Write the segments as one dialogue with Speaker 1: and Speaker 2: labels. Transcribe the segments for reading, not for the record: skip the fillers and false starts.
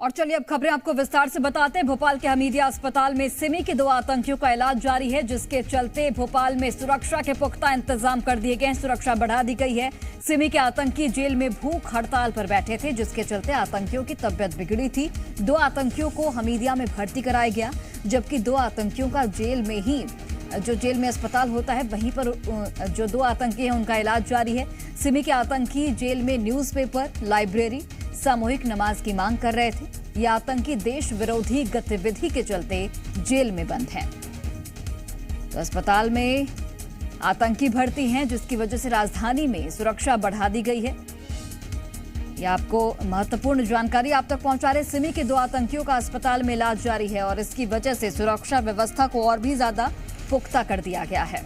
Speaker 1: और चलिए अब खबरें आपको विस्तार से बताते हैं। भोपाल के हमीदिया अस्पताल में सिमी के 2 आतंकियों का इलाज जारी है, जिसके चलते भोपाल में सुरक्षा के पुख्ता इंतजाम कर दिए गए हैं। सुरक्षा बढ़ा दी गई है। सिमी के आतंकी जेल में भूख हड़ताल पर बैठे थे, जिसके चलते आतंकियों की तबियत बिगड़ी थी। 2 आतंकियों को हमीदिया में भर्ती कराया गया, जबकि 2 आतंकियों का जेल में ही जो जेल में अस्पताल होता है वहीं पर जो 2 आतंकी हैं उनका इलाज जारी है। सिमी के आतंकी जेल में न्यूज़पेपर, लाइब्रेरी, सामूहिक नमाज की मांग कर रहे थे। ये आतंकी देश विरोधी गतिविधि के चलते जेल में बंद हैं। तो अस्पताल में आतंकी भर्ती हैं, जिसकी वजह से राजधानी में सुरक्षा बढ़ा दी गई है। ये आपको महत्वपूर्ण जानकारी आप तक पहुंचा रहे। सिमी के 2 आतंकियों का अस्पताल में इलाज जारी है और इसकी वजह से सुरक्षा व्यवस्था को और भी ज्यादा पुख्ता कर दिया गया है।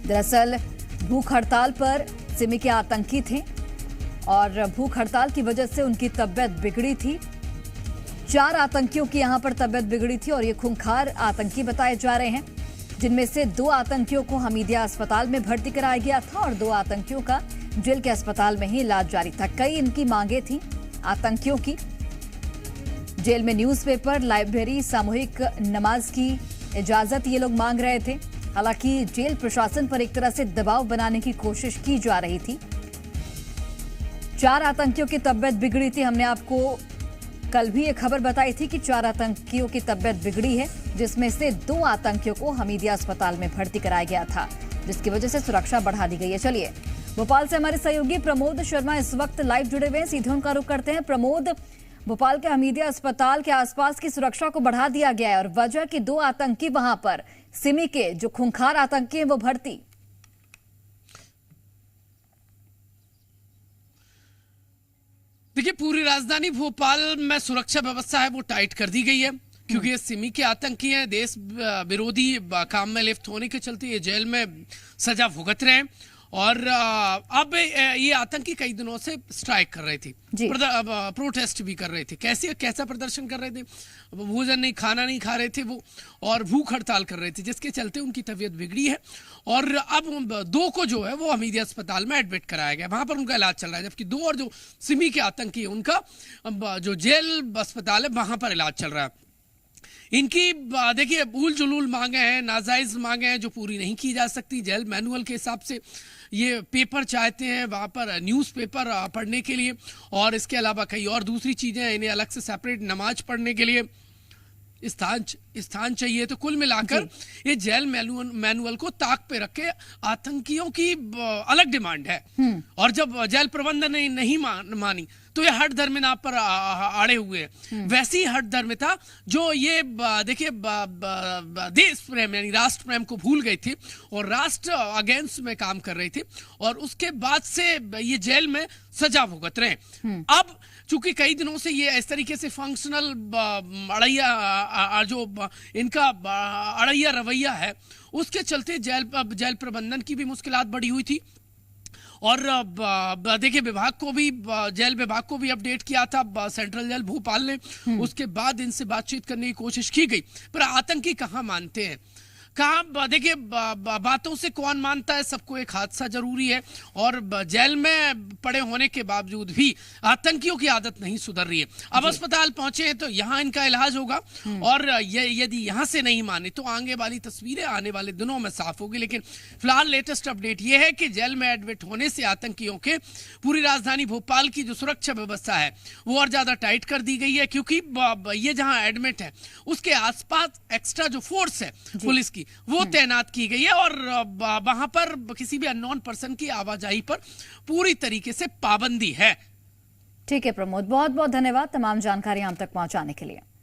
Speaker 1: दरअसल भूख हड़ताल पर सिमी के आतंकी थे और भूख हड़ताल की वजह से उनकी तबियत बिगड़ी थी। 4 आतंकियों की यहां पर तबियत बिगड़ी थी और ये खूंखार आतंकी बताए जा रहे हैं, जिनमें से 2 आतंकियों को हमीदिया अस्पताल में भर्ती कराया गया था और 2 आतंकियों का जेल के अस्पताल में ही इलाज जारी था। कई इनकी मांगे थी आतंकियों की। जेल में न्यूज़पेपर, लाइब्रेरी, सामूहिक नमाज की इजाजत ये लोग मांग रहे थे। हालांकि जेल प्रशासन पर एक तरह से दबाव बनाने की कोशिश की जा रही थी। 4 आतंकियों की तबियत बिगड़ी थी। हमने आपको कल भी ये खबर बताई थी कि 4 आतंकियों की तबियत बिगड़ी है, जिसमें से 2 आतंकियों को हमीदिया अस्पताल में भर्ती कराया गया था, जिसकी वजह से सुरक्षा बढ़ा दी गई है। चलिए भोपाल से हमारे सहयोगी प्रमोद शर्मा इस वक्त लाइव जुड़े हुए हैं, सीधे उनका रुख करते हैं। प्रमोद, भोपाल के हमीदिया अस्पताल के आसपास की सुरक्षा को बढ़ा दिया गया है और वजह कि 2 आतंकी वहां पर सिमी के जो खूंखार आतंकी हैं वो भर्ती।
Speaker 2: देखिए, पूरी राजधानी भोपाल में सुरक्षा व्यवस्था है वो टाइट कर दी गई है, क्योंकि ये सिमी के आतंकी हैं। देश विरोधी काम में लिप्त होने के चलते ये जेल में सजा भुगत रहे हैं और अब ये आतंकी कई दिनों से स्ट्राइक कर रहे थे, प्रोटेस्ट भी कर रहे थे। कैसा प्रदर्शन कर रहे थे? भोजन नहीं, खाना नहीं खा रहे थे वो, और भूख हड़ताल कर रहे थे, जिसके चलते उनकी तबीयत बिगड़ी है और अब 2 को जो है वो हमीदिया अस्पताल में एडमिट कराया गया, वहां पर उनका इलाज चल रहा है। जबकि 2 और जो सिमी के आतंकी है उनका जो जेल अस्पताल है वहां पर इलाज चल रहा है। इनकी देखिए भूल जुलूल मांगे हैं, नाजायज मांगे हैं जो पूरी नहीं की जा सकती। जेल मैनुअल के हिसाब से ये पेपर चाहते हैं वहां पर, न्यूज़पेपर पढ़ने के लिए, और इसके अलावा कई और दूसरी चीजें हैं। इन्हें अलग से सेपरेट नमाज पढ़ने के लिए स्थान चाहिए। तो कुल मिलाकर ये जेल मैनुअल को ताक पे रख के आतंकियों की अलग डिमांड है। और जब जेल प्रबंधन ने नहीं मानी तो ये हठ धर्मिता पर आड़े हुए हैं। वैसी हठ धर्मिता जो ये देखिए देश प्रेम यानी राष्ट्र प्रेम को भूल गई थी और राष्ट्र अगेंस्ट में काम कर रही थी, और उसके बाद से ये जेल में सजा भुगत रहे हैं। अब चूंकि कई दिनों से ये इस तरीके से फंक्शनल अड़ैया जो इनका अड़ैया रवैया है, उसके चलते जेल प्रबंधन की भी मुश्किलात बढ़ी हुई थी। और देखिए जेल विभाग को भी अपडेट किया था सेंट्रल जेल भोपाल ने। उसके बाद इनसे बातचीत करने की कोशिश की गई, पर आतंकी कहाँ मानते हैं, कहाँ। देखिए बातों से कौन मानता है, सबको एक हादसा जरूरी है। और जेल में पड़े होने के बावजूद भी आतंकियों की आदत नहीं सुधर रही है। अब अस्पताल पहुंचे हैं तो यहाँ इनका इलाज होगा, और यदि यहाँ से नहीं माने तो आगे वाली तस्वीरें आने वाले दिनों में साफ होगी। लेकिन फिलहाल लेटेस्ट अपडेट ये है कि जेल में एडमिट होने से आतंकियों के पूरी राजधानी भोपाल की जो सुरक्षा व्यवस्था है वो और ज्यादा टाइट कर दी गई है, क्योंकि ये जहाँ एडमिट है उसके आसपास एक्स्ट्रा जो फोर्स है पुलिस की वो तैनात की गई है, और वहां पर किसी भी अननोन पर्सन की आवाजाही पर पूरी तरीके से पाबंदी है।
Speaker 1: ठीक है प्रमोद, बहुत बहुत धन्यवाद तमाम जानकारी हम तक पहुंचाने के लिए।